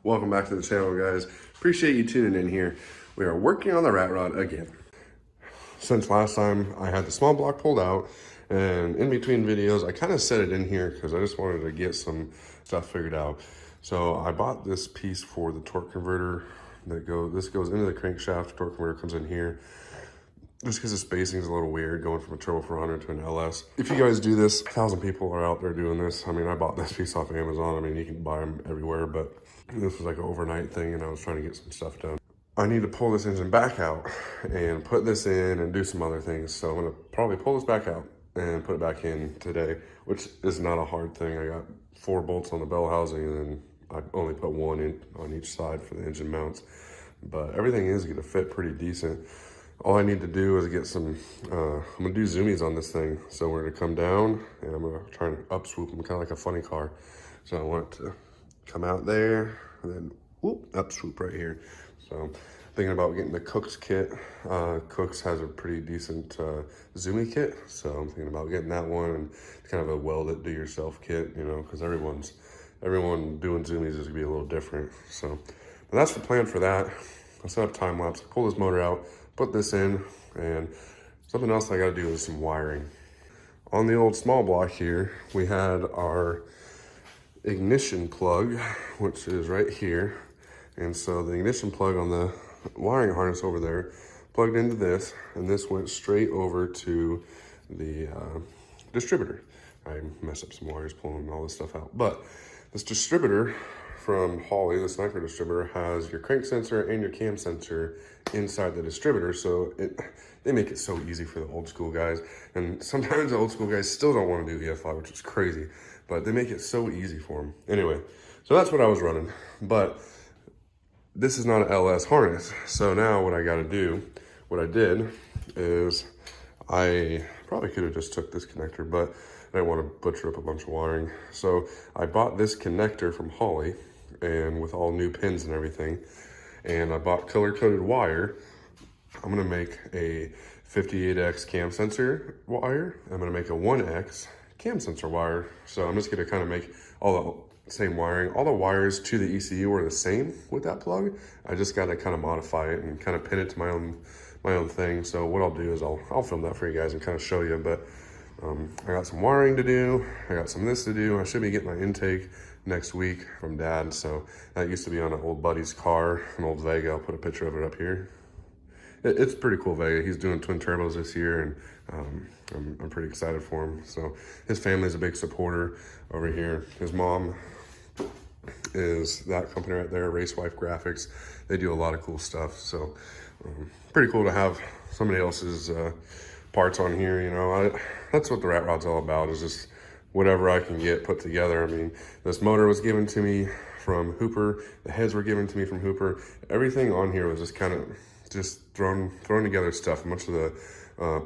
Welcome back to the channel, guys. Appreciate you tuning in here. We are working on the Ratrod again. Since last time I had the small block pulled out, and in between videos I kind of set it in here because I just wanted to get some stuff figured out. So I bought this piece for the torque converter this goes into the crankshaft. Torque converter comes in here. Just because the spacing is a little weird going from a Turbo 400 to an LS. If you guys do this, 1,000 people are out there doing this. I mean, I bought this piece off Amazon. I mean, you can buy them everywhere, but this was like an overnight thing and I was trying to get some stuff done. I need to pull this engine back out and put this in and do some other things. So I'm gonna probably pull this back out and put it back in today, which is not a hard thing. I got 4 bolts on the bell housing and then I only put 1 in on each side for the engine mounts. But everything is gonna fit pretty decent. All I need to do is get some, I'm gonna do zoomies on this thing. So we're gonna come down and I'm gonna try and up swoop them, kind of like a funny car. So I want it to come out there and then whoop, up swoop right here. So thinking about getting the Cook's kit. Cook's has a pretty decent zoomie kit. So I'm thinking about getting that one, and it's kind of a weld it, do yourself kit, you know, because everyone doing zoomies is gonna be a little different. So, but that's the plan for that. I'll set up time lapse, pull this motor out, put this in, and something else I gotta do is some wiring. On the old small block here, we had our ignition plug, which is right here. And so the ignition plug on the wiring harness over there plugged into this, and this went straight over to the distributor. I messed up some wires pulling all this stuff out, but this distributor from Holley, this nitrous distributor, has your crank sensor and your cam sensor inside the distributor. So they make it so easy for the old school guys. And sometimes the old school guys still don't want to do EFI, which is crazy, but they make it so easy for them. Anyway, so that's what I was running, but this is not an LS harness. So now what I got to do, what I did is I probably could have just took this connector, but I didn't want to butcher up a bunch of wiring. So I bought this connector from Holley, and with all new pins and everything, and I bought color-coded wire. I'm gonna make a 58X cam sensor wire. I'm gonna make a 1X cam sensor wire. So I'm just gonna kind of make all the same wiring. All the wires to the ECU are the same with that plug. I just gotta kind of modify it and kind of pin it to my own thing. So what I'll do is I'll film that for you guys and kind of show you, but I got some wiring to do. I got some of this to do. I should be getting my intake next week from Dad. So that used to be on an old buddy's car, an old Vega. I'll put a picture of it up here. It's a pretty cool Vega. He's doing twin turbos this year, and I'm pretty excited for him. So his family's a big supporter over here. His mom is that company right there, Race Wife Graphics. They do a lot of cool stuff. So pretty cool to have somebody else's parts on here, you know. That's what the Ratrod's all about, is just whatever I can get put together. I mean, this motor was given to me from Hooper. The heads were given to me from Hooper. Everything on here was just kind of just thrown together stuff. Much of the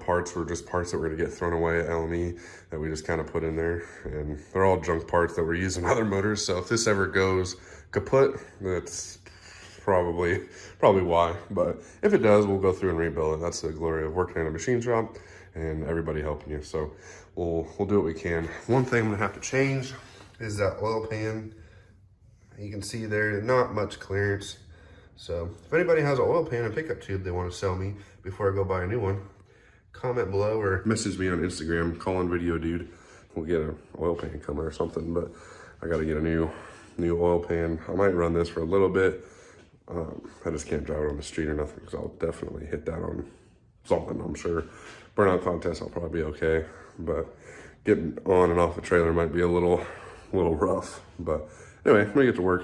parts were just parts that were gonna get thrown away at LME that we just kind of put in there. And they're all junk parts that were used in other motors. So if this ever goes kaput, that's probably why. But if it does, we'll go through and rebuild it. That's the glory of working in a machine shop and everybody helping you. So we'll do what we can. One thing I'm gonna have to change is that oil pan. You can see there, not much clearance. So if anybody has an oil pan and pickup tube they want to sell me before I go buy a new one, comment below or message me on Instagram, call in video dude. We'll get an oil pan coming or something, but I gotta get a new oil pan. I might run this for a little bit. I just can't drive it on the street or nothing, because I'll definitely hit that on something, I'm sure. Burnout contest, I'll probably be okay, but getting on and off the trailer might be a little rough. But anyway, I'm gonna get to work.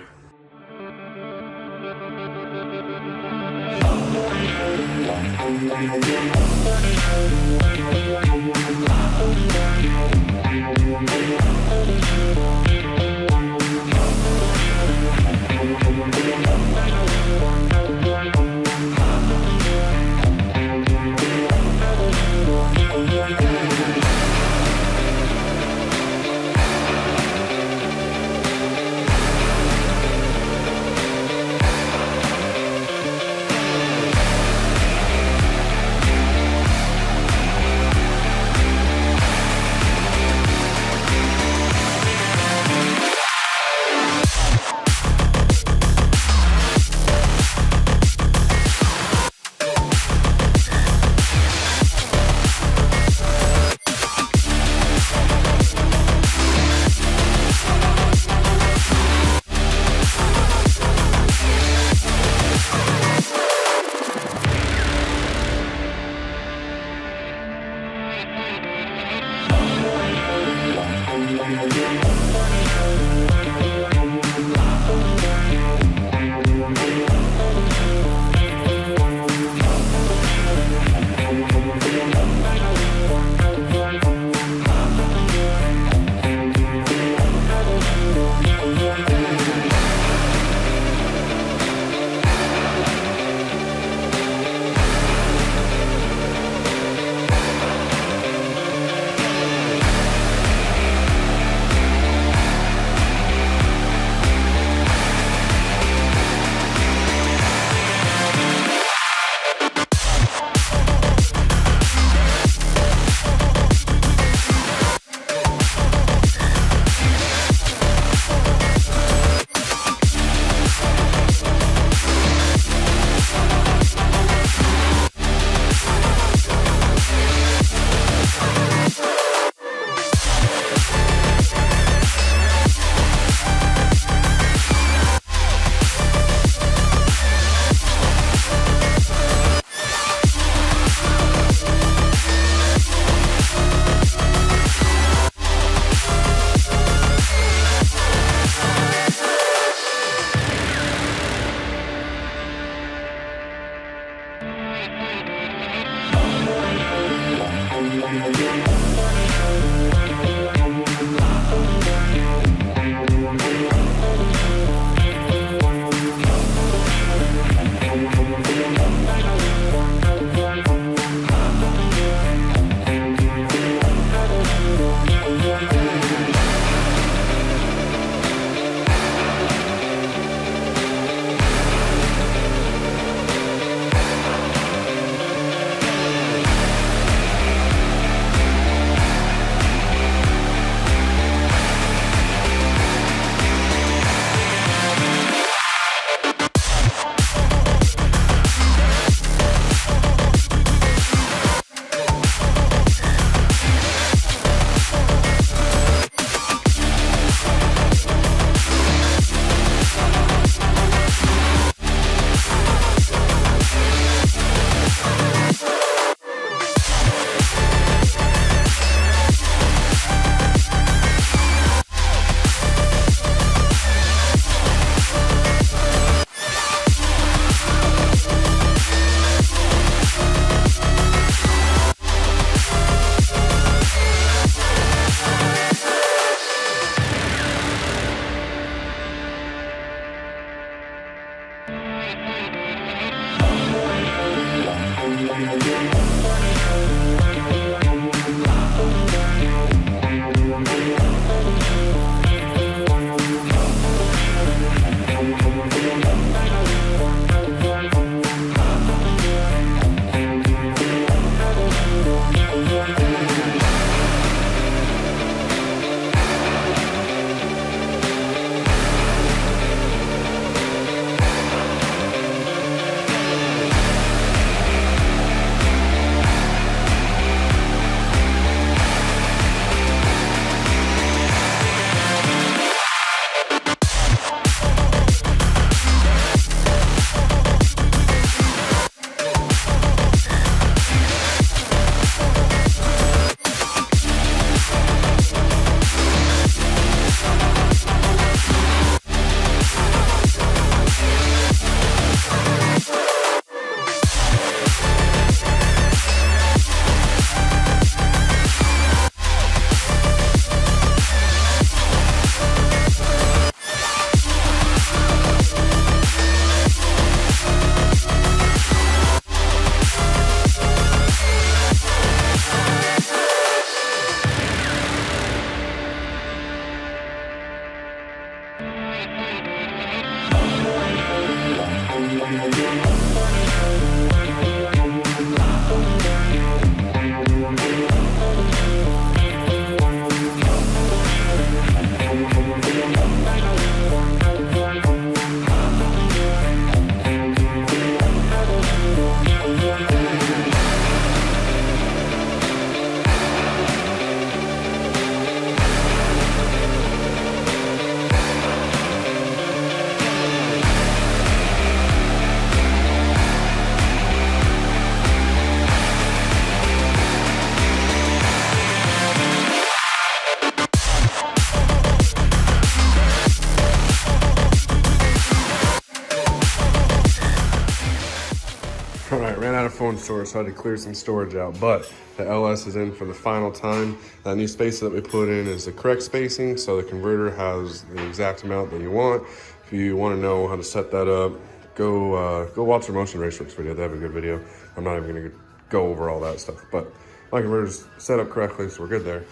All right, ran out of phone storage, so I had to clear some storage out, but the LS is in for the final time. That new spacer that we put in is the correct spacing, so the converter has the exact amount that you want. If you want to know how to set that up, go watch the Motion Raceworks video. They have a good video. I'm not even going to go over all that stuff, but my converter's set up correctly, so we're good there.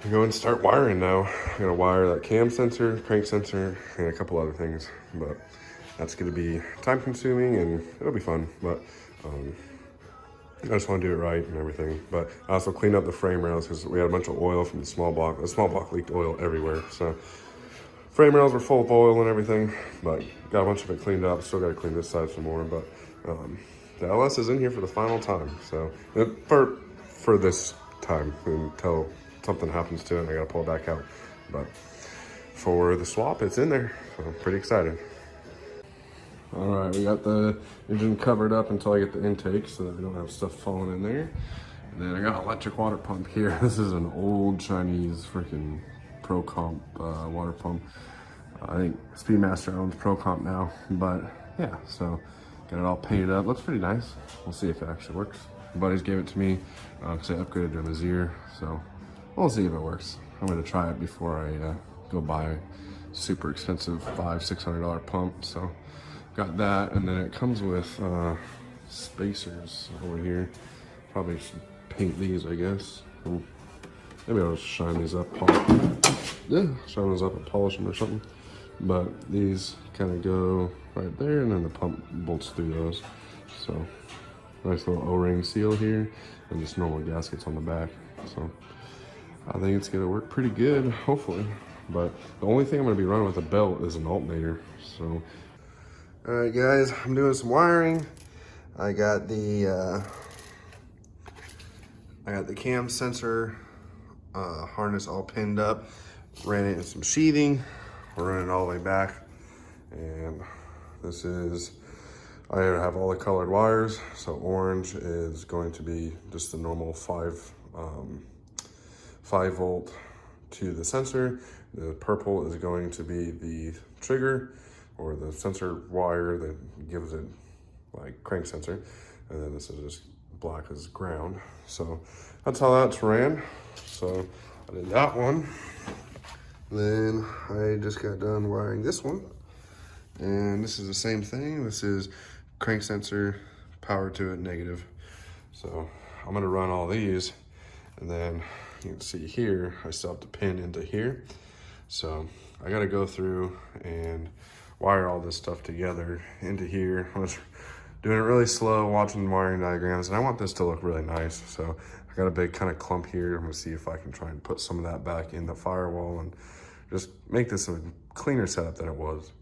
I'm going to start wiring now. I'm going to wire that cam sensor, crank sensor, and a couple other things, but that's going to be time consuming and it'll be fun, but I just want to do it right and everything. But I also cleaned up the frame rails because we had a bunch of oil from the small block. The small block leaked oil everywhere, so frame rails were full of oil and everything, but got a bunch of it cleaned up. Still got to clean this side some more, but the LS is in here for the final time. So for this time until something happens to it and I got to pull it back out. But for the swap, it's in there, so I'm pretty excited. All right, we got the engine covered up until I get the intake so that we don't have stuff falling in there. And then I got an electric water pump here. This is an old Chinese freaking Pro Comp water pump. I think Speedmaster owns Pro Comp now, but yeah, so got it all painted up. Looks pretty nice. We'll see if it actually works. My buddies gave it to me because I upgraded to a Mazier, so we'll see if it works. I'm gonna try it before I go buy a super expensive $500–600 pump. So got that, and then it comes with spacers over here. Probably should paint these, I guess. Maybe I'll just shine these up, shine those up and polish them or something. But these kind of go right there, and then the pump bolts through those. So nice little O-ring seal here, and just normal gaskets on the back. So I think it's gonna work pretty good, hopefully. But the only thing I'm gonna be running with a belt is an alternator. So all right, guys, I'm doing some wiring. I got the cam sensor harness all pinned up. Ran it in some sheathing. We're running it all the way back, and this is, I have all the colored wires. So orange is going to be just the normal 5 volt to the sensor. The purple is going to be the trigger, or the sensor wire that gives it like crank sensor, and then this is just black as ground. So that's how that's ran. So I did that one. Then I just got done wiring this one, And this is the same thing. This is crank sensor, power to it, negative. So I'm gonna run all these, and then you can see here, I still have to pin into here. So I gotta go through and wire all this stuff together into here. I was doing it really slow, watching the wiring diagrams, and I want this to look really nice. So I got a big kind of clump here. I'm gonna see if I can try and put some of that back in the firewall and just make this a cleaner setup than it was.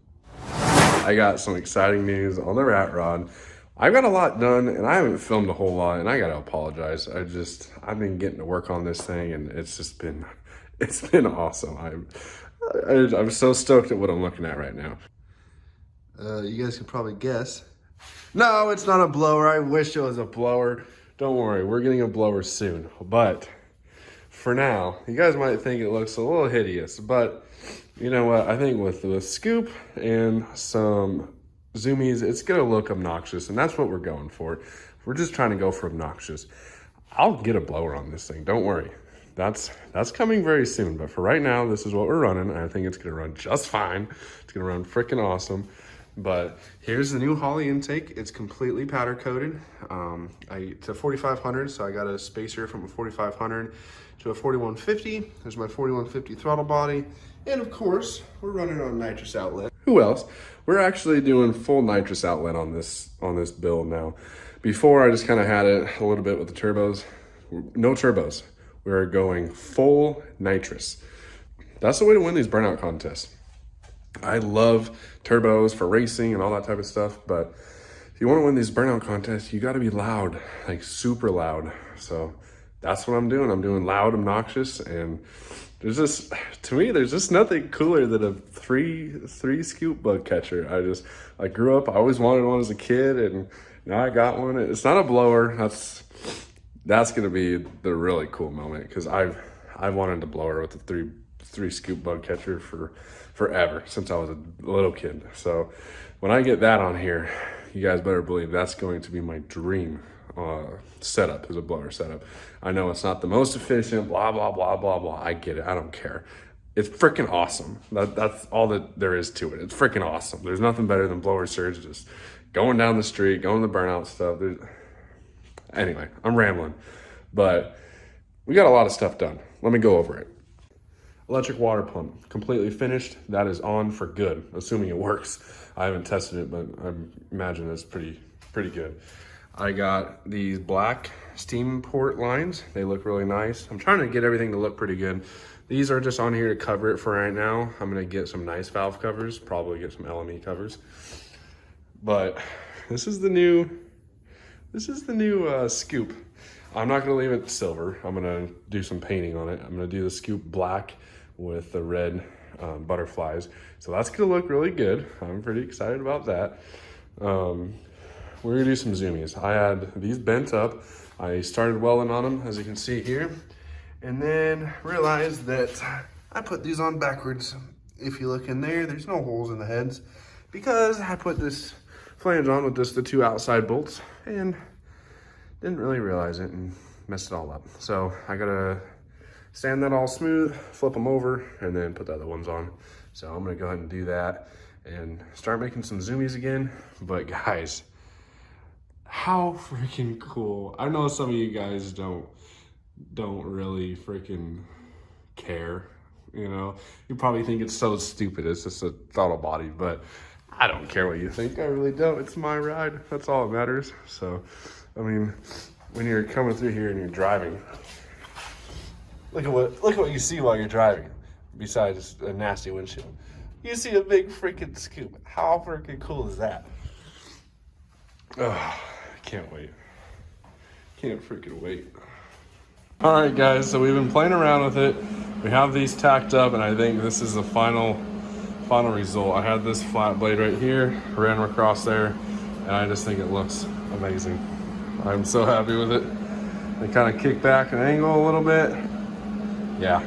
I got some exciting news on the Ratrod. I've got a lot done and I haven't filmed a whole lot, and I gotta apologize. I've been getting to work on this thing, and it's been awesome. I'm so stoked at what I'm looking at right now. You guys can probably guess. No, it's not a blower. I wish it was a blower. Don't worry, we're getting a blower soon. But for now, you guys might think it looks a little hideous, but you know what? I think with the scoop and some zoomies, it's gonna look obnoxious, and that's what we're going for. We're just trying to go for obnoxious. I'll get a blower on this thing, don't worry. That's coming very soon, but for right now, this is what we're running. I think it's gonna run just fine. It's gonna run freaking awesome. But here's the new Holley intake. It's completely powder coated. It's a 4500, so I got a spacer from a 4500 to a 4150. There's my 4150 throttle body. And of course, we're running on a nitrous outlet. Who else? We're actually doing full nitrous outlet on this build now. Before, I just kind of had it a little bit with the turbos. No turbos. We're going full nitrous. That's the way to win these burnout contests. I love turbos for racing and all that type of stuff, but if you want to win these burnout contests, you got to be loud, like super loud. So that's what I'm doing. I'm doing loud, obnoxious, and to me, there's just nothing cooler than a three scoop bug catcher. I grew up, I always wanted one as a kid, and now I got one. It's not a blower. That's gonna be the really cool moment, because I've wanted a blower with a three scoop bug catcher for forever, since I was a little kid. So when I get that on here, you guys better believe that's going to be my dream setup, is a blower setup. I know it's not the most efficient, blah, blah, blah, blah, blah. I get it, I don't care. It's freaking awesome. That's all that there is to it. It's freaking awesome. There's nothing better than blower surge, just going down the street, going to the burnout stuff. Anyway, I'm rambling, but we got a lot of stuff done. Let me go over it. Electric water pump, completely finished. That is on for good, assuming it works. I haven't tested it, but I imagine it's pretty good. I got these black steam port lines. They look really nice. I'm trying to get everything to look pretty good. These are just on here to cover it for right now. I'm gonna get some nice valve covers, probably get some LME covers. But this is the new scoop. I'm not gonna leave it silver. I'm gonna do some painting on it. I'm gonna do the scoop black with the red butterflies. So that's gonna look really good. I'm pretty excited about that. We're gonna do some zoomies. I had these bent up. I started welding on them, as you can see here, and then realized that I put these on backwards. If you look in there, there's no holes in the heads, because I put this flange on with just the two outside bolts and didn't really realize it and messed it all up. So I gotta sand that all smooth, flip them over, and then put the other ones on. So I'm gonna go ahead and do that and start making some zoomies again. But guys, how freaking cool. I know some of you guys don't really freaking care, you know? You probably think it's so stupid, it's just a throttle body, but I don't care what you think, I really don't. It's my ride, that's all that matters. So, I mean, when you're coming through here and you're driving, look at what you see while you're driving, besides a nasty windshield. You see a big freaking scoop. How freaking cool is that? Oh, can't wait. Can't freaking wait. All right, guys, so we've been playing around with it. We have these tacked up, and I think this is the final result. I had this flat blade right here, ran them across there, and I just think it looks amazing. I'm so happy with it. They kind of kick back and angle a little bit. Yeah,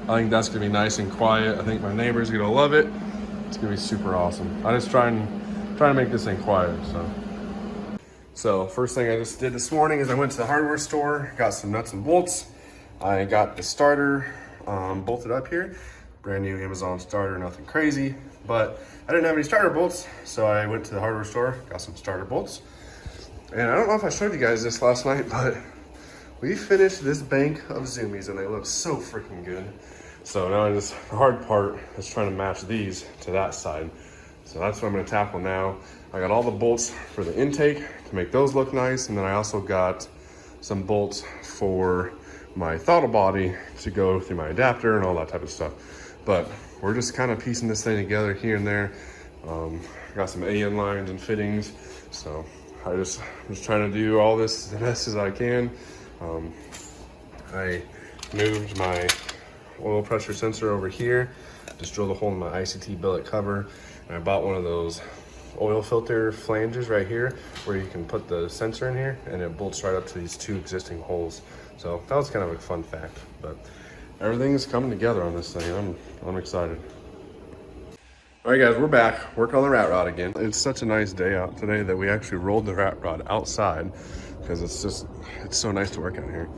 I think that's gonna be nice and quiet. I think my neighbor's gonna love it. It's gonna be super awesome. I just try to make this thing quiet, So first thing I just did this morning is I went to the hardware store, got some nuts and bolts. I got the starter bolted up here. Brand new Amazon starter, nothing crazy. But I didn't have any starter bolts, so I went to the hardware store, got some starter bolts. And I don't know if I showed you guys this last night, but we finished this bank of zoomies and they look so freaking good. So now the hard part is trying to match these to that side. So that's what I'm gonna tackle now. I got all the bolts for the intake to make those look nice. And then I also got some bolts for my throttle body to go through my adapter and all that type of stuff. But we're just kind of piecing this thing together here and there. Got some AN lines and fittings. So I'm just trying to do all this as best as I can. I moved my oil pressure sensor over here, just drilled a hole in my ICT billet cover, and I bought one of those oil filter flanges right here where you can put the sensor in here and it bolts right up to these two existing holes. So that was kind of a fun fact, but everything's coming together on this thing. I'm excited. All right guys, we're back, work on the rat rod again. It's such a nice day out today that we actually rolled the rat rod outside because it's so nice to work out here.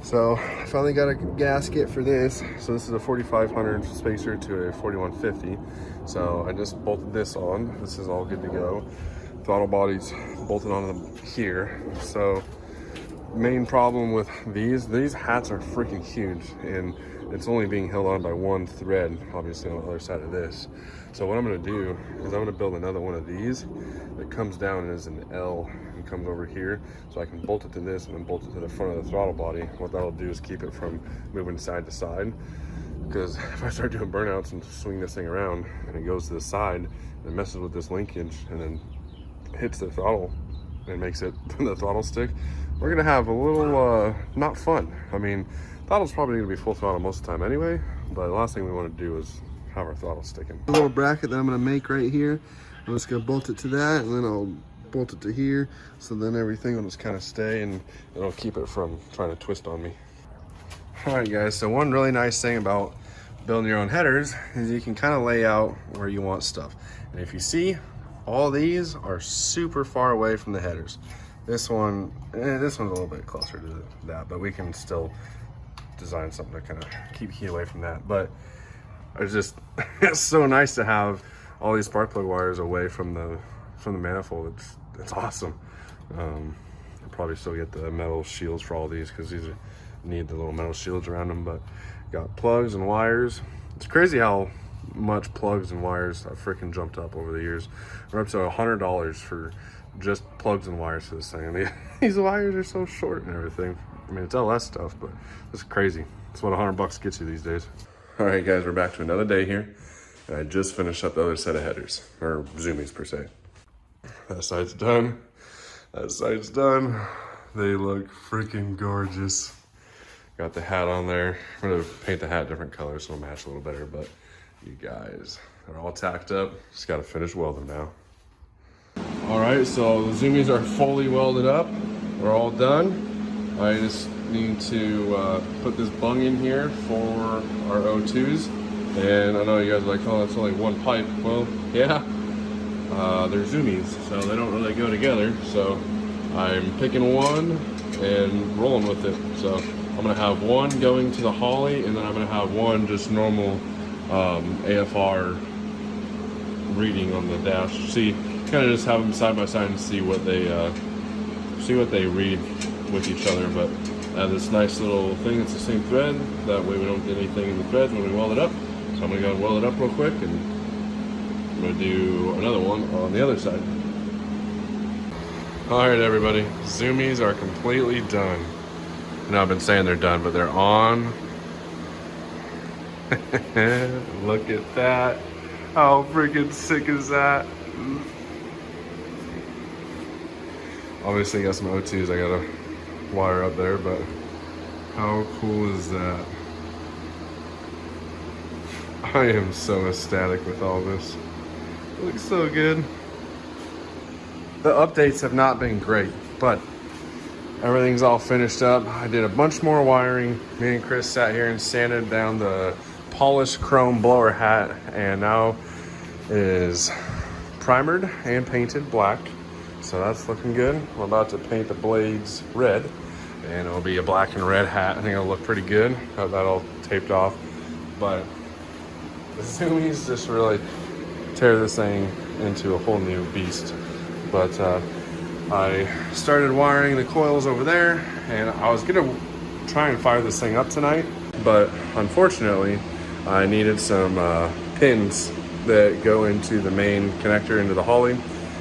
So I finally got a gasket for this. So this is a 4500 spacer to a 4150. So I just bolted this on. This is all good to go. Throttle body's bolted on here. So main problem with these hats are freaking huge and it's only being held on by one thread, obviously on the other side of this. So what I'm gonna do is I'm gonna build another one of these that comes down as an L and comes over here. So I can bolt it to this and then bolt it to the front of the throttle body. What that'll do is keep it from moving side to side. Because if I start doing burnouts and swing this thing around and it goes to the side and it messes with this linkage and then hits the throttle and makes it the throttle stick, we're gonna have a little not fun. I mean, throttle's probably gonna be full throttle most of the time anyway, but the last thing we want to do is have our throttle sticking. A little bracket that I'm gonna make right here. I'm just gonna bolt it to that and then I'll bolt it to here. So then everything will just kind of stay and it'll keep it from trying to twist on me. All right guys, so one really nice thing about building your own headers is you can kind of lay out where you want stuff. And if you see, all these are super far away from the headers. This one's a little bit closer to that, but we can still design something to kind of keep heat away from that. But it's so nice to have all these spark plug wires away from the manifold. It's awesome. I'll probably still get the metal shields for all these because these need the little metal shields around them. But got plugs and wires. It's crazy how much plugs and wires have freaking jumped up over the years. We're up to $100 for just plugs and wires for this thing. And these wires are so short and everything. I mean, it's LS stuff, but it's crazy. It's what $100 gets you these days. All right, guys, we're back to another day here. And I just finished up the other set of headers, or zoomies per se. That side's done. That side's done. They look freaking gorgeous. Got the hat on there. I'm gonna paint the hat different colors so it'll match a little better, but you guys are all tacked up. Just gotta finish welding now. All right, so the zoomies are fully welded up. We're all done. I just need to put this bung in here for our O2s. And I know you guys are like, oh, that's only one pipe. Well, yeah, they're zoomies, so they don't really go together. So I'm picking one and rolling with it. So I'm gonna have one going to the Holly, and then I'm gonna have one just normal AFR reading on the dash. See, kind of just have them side by side and see what they read with each other. But this nice little thing, it's the same thread. That way we don't get anything in the threads when we weld it up. So I'm gonna go and weld it up real quick, and I'm gonna do another one on the other side. All right, everybody, zoomies are completely done. No, I've been saying they're done, but they're on. Look at that. How freaking sick is that? Obviously got some O2s I gotta wire up there, but how cool is that? I am so ecstatic with all this. It looks so good. The updates have not been great, but everything's all finished up. I did a bunch more wiring. Me and Chris sat here and sanded down the polished chrome blower hat, and now it is primered and painted black. So that's looking good. I'm about to paint the blades red, and it'll be a black and red hat. I think it'll look pretty good. Got that all taped off. But the zoomies just really, tear this thing into a whole new beast. But I started wiring the coils over there, and I was gonna try and fire this thing up tonight, but unfortunately I needed some pins that go into the main connector into the Holly.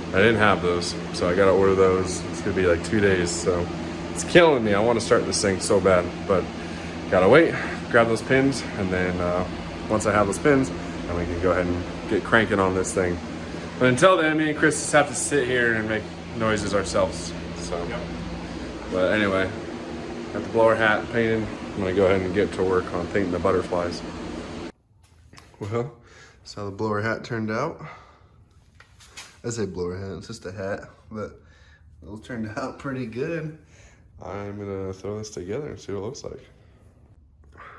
I didn't have those, so I gotta order those. It's gonna be like 2 days, so it's killing me. I want to start this thing so bad, but gotta wait, grab those pins, and then once I have those pins, then we can go ahead and get cranking on this thing. But until then, me and Chris just have to sit here and make noises ourselves. So, yep. But anyway, got the blower hat painted. I'm gonna go ahead and get to work on painting the butterflies. Well, that's how the blower hat turned out. I say blower hat, it's just a hat, but it turned out pretty good. I'm gonna throw this together and see what it looks like.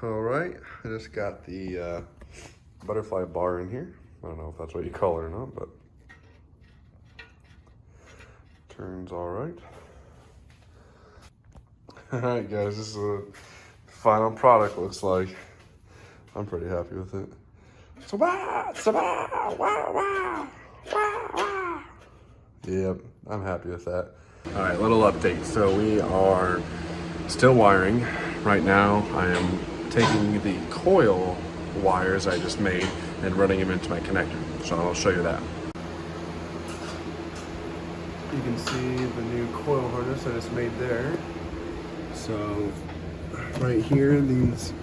All right, I just got the butterfly bar in here. I don't know if that's what you call it or not, but turns all right. All right, guys, this is what the final product looks like. I'm pretty happy with it. Yep, I'm happy with that. All right, little update. So we are still wiring. Right now, I am taking the coil wires I just made and running them into my connector. So I'll show you that. You can see the new coil harness I just made there. So right here, these,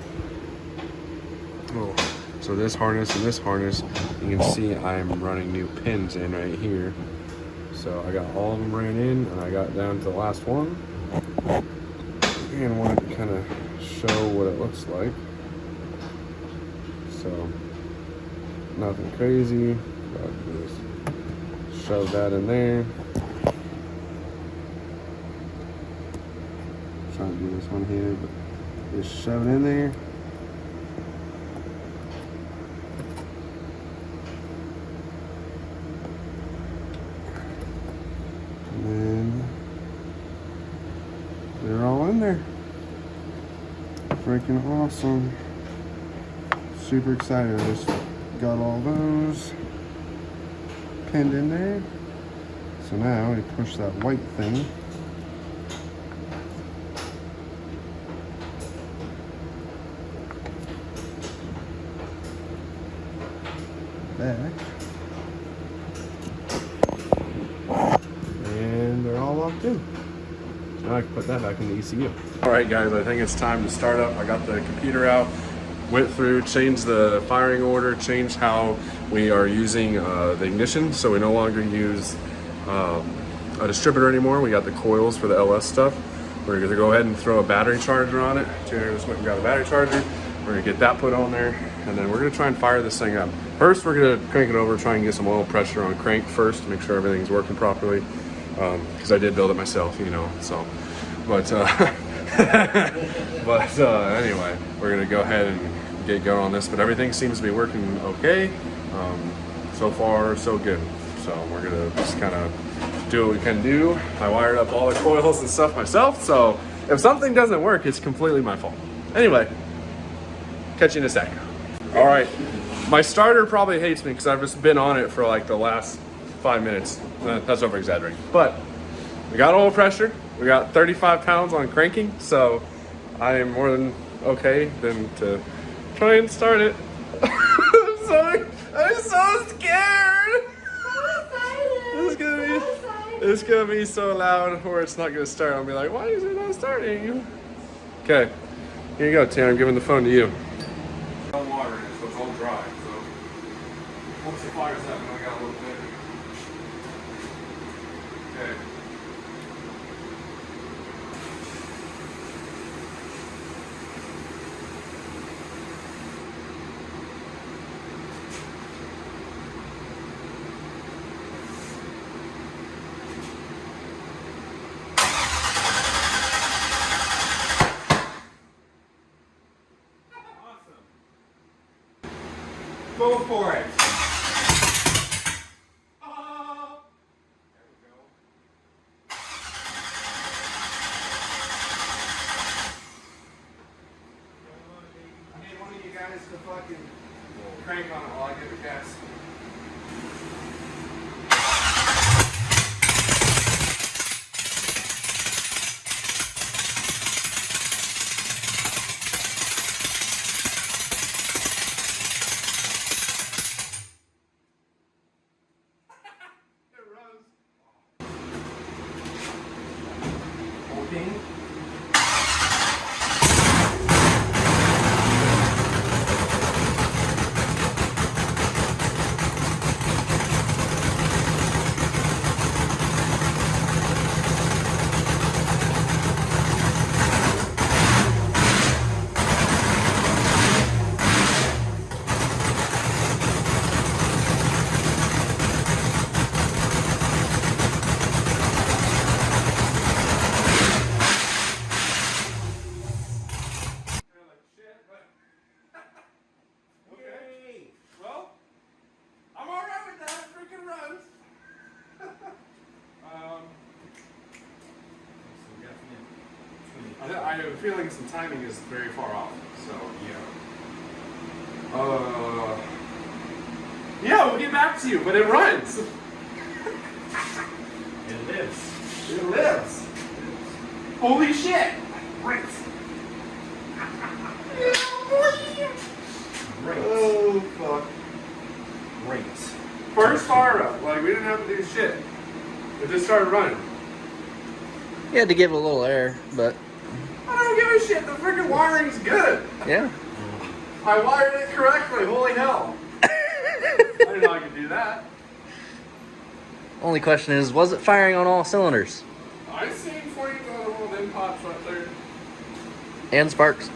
oh, so this harness and this harness, you can see I'm running new pins in right here. So I got all of them ran in, and I got down to the last one. And I wanted to kind of show what it looks like. So nothing crazy. Just shove that in there. Trying to do this one here, but just shove it in there. And then they're all in there. Freaking awesome. Super excited. I just got all those pinned in there. So now we push that white thing. Back. And they're all locked in. So now I can put that back in the ECU. All right, guys, I think it's time to start up. I got the computer out, went through, changed the firing order, changed how we are using the ignition. So we no longer use a distributor anymore. We got the coils for the LS stuff. We're gonna go ahead and throw a battery charger on it. Tuner just went and got a battery charger. We're gonna get that put on there, and then we're gonna try and fire this thing up. First, we're gonna crank it over, try and get some oil pressure on crank first to make sure everything's working properly. Because I did build it myself, you know, so. But, anyway, we're gonna go ahead and get going on this, but everything seems to be working okay. So far, so good. So we're gonna just kind of do what we can do. I wired up all the coils and stuff myself, so if something doesn't work, it's completely my fault. Anyway, catch you in a sec. All right, my starter probably hates me because I've just been on it for like the last 5 minutes. That's over exaggerating, but we got oil pressure. We got 35 pounds on cranking, so I am more than okay then to try and start it. I'm so scared. It's gonna be so loud where it's not gonna start. I'll be like, why is it not starting? Okay, here you go, Tanner. I'm giving the phone to you. No water in it, so it's all dry. So once it fires up, we only got a little bit. Okay. Go for it. There we go. I need one of you guys to fucking crank on it while I get the gas. I have a feeling some timing is very far off. So yeah, we'll get back to you, but it runs. It lives. It lives. Holy shit! Great. Great. Oh fuck! Great. First fire up, like we didn't have to do shit. It just started running. You had to give it a little air, but I don't give a shit. The freaking wiring's good. yeah. I wired it correctly. Holy hell! I didn't know I could do that. Only question is, was it firing on all cylinders? I seen flames on the little them pops right there. And sparks.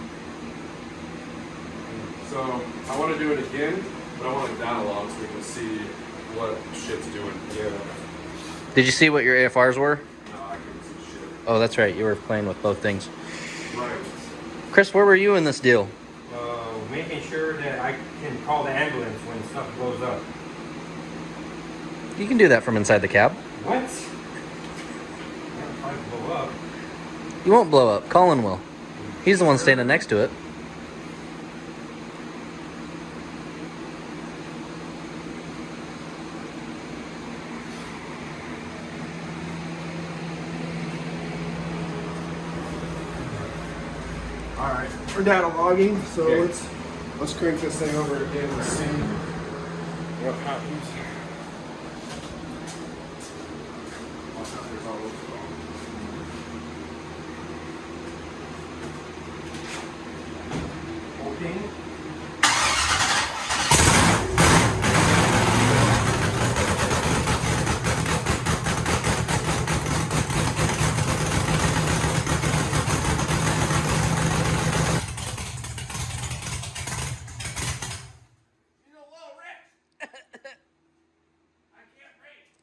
So I want to do it again, but I want a data log so we can see what shit's doing. Yeah. Did you see what your AFRs were? No, I couldn't see shit. Oh, that's right. You were playing with both things. Right. Chris, where were you in this deal? Making sure that I can call the ambulance when stuff blows up. You can do that from inside the cab. What? If I blow up. You won't blow up. Colin will. He's the one standing next to it. All right, we're data logging, so let's crank this thing over again and see what happens. Watch out, there's all those phones. Open.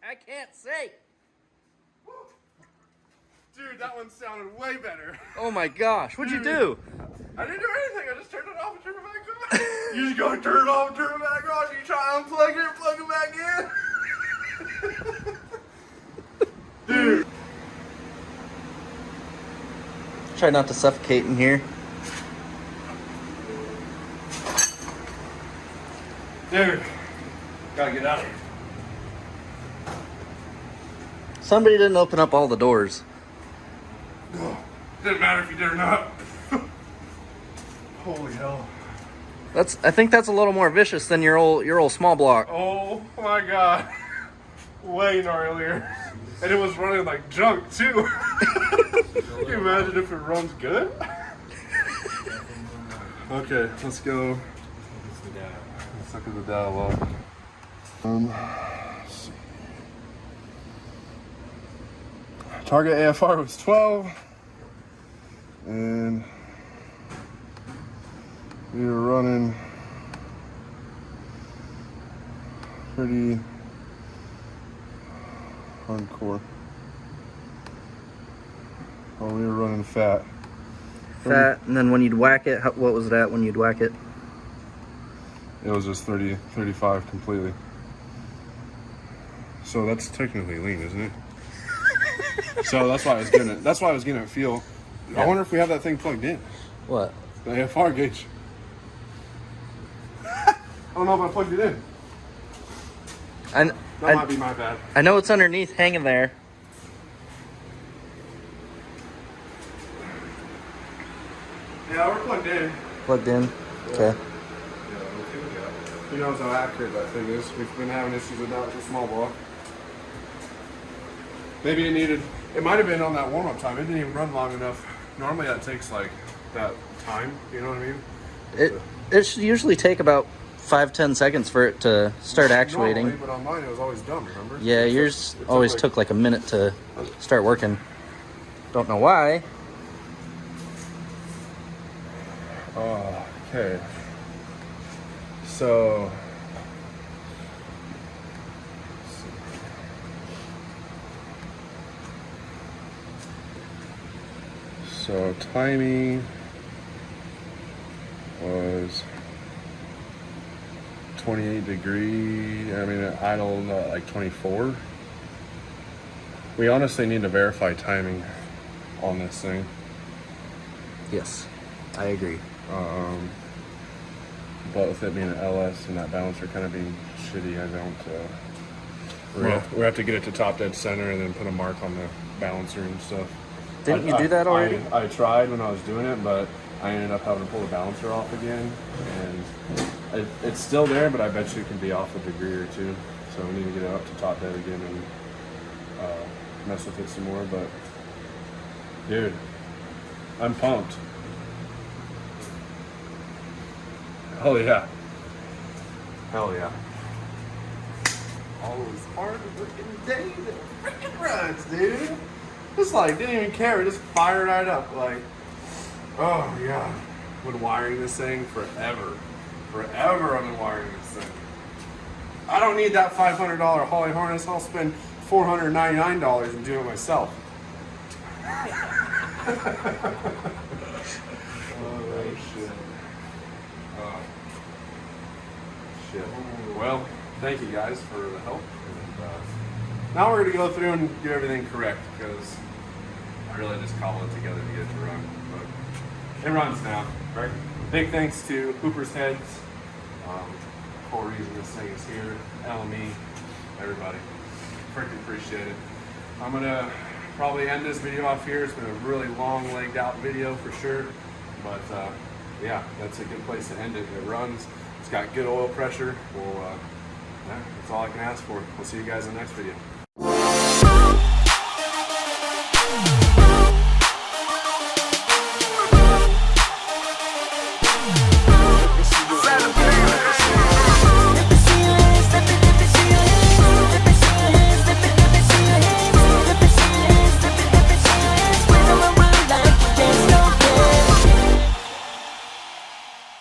I can't say. Dude, that one sounded way better. Oh my gosh, what'd you do? I didn't do anything. I just turned it off and turned it back on. You just go turn it off and turn it back on. You try to unplug it and plug it back in. Dude. Try not to suffocate in here. Dude. Gotta get out of here. Somebody didn't open up all the doors. Didn't matter if you did or not. Holy hell. I think that's a little more vicious than your old small block. Oh my god. Way gnarlier. And it was running like junk too. Can you imagine if it runs good? Okay, let's go. Let's look at the data log. Let's see. Target AFR was 12. And we were running pretty hardcore. Oh, we were running fat. Fat, and then when you'd whack it, what was that when you'd whack it? It was just 30, 35 completely. So that's technically lean, isn't it? So that's why I was getting it. That's why I was getting it feel. Yeah. I wonder if we have that thing plugged in. What? The AFR gauge. I don't know if I plugged it in. That might be my bad. I know it's underneath, hanging there. Yeah, we're plugged in. Plugged in. Okay. Who knows how accurate that thing is? We've been having issues with that with the small block. Maybe it might have been on that warm-up time. It didn't even run long enough. Normally that takes like that time, you know what I mean? It should usually take about 5-10 seconds for it to start actuating. Normally, but on mine it was always done, remember? Yeah, yours always took like a minute to start working. Don't know why. Okay. So timing was 28 degree. I mean, idle like 24. We honestly need to verify timing on this thing. Yes, I agree. But with it being an LS and that balancer kind of being shitty, I don't. We have to get it to top dead center and then put a mark on the balancer and stuff. Didn't you do that already? I tried when I was doing it, but I ended up having to pull the balancer off again, and it's still there, but I bet you it can be off a degree or two. So we need to get it up to top dead again and mess with it some more. But dude, I'm pumped. Hell yeah. Hell yeah. All those hard freaking days and freaking runs, dude. Just like, didn't even care. Just fired right up. Like, oh yeah. Been wiring this thing forever. Forever I've been wiring this thing. I don't need that $500 Holly harness. I'll spend $499 and do it myself. Oh, shit. Oh. Shit. Well, thank you guys for the help. And, now we're going to go through and get everything correct because I really just cobbled it together to get it to run. But it runs now, right? Big thanks to Hooper's Heads. Whole reason this thing is here. LME, everybody. Freaking appreciate it. I'm going to probably end this video off here. It's been a really long legged out video for sure. But yeah, that's a good place to end it. It runs. It's got good oil pressure. Well, yeah, that's all I can ask for. We'll see you guys in the next video.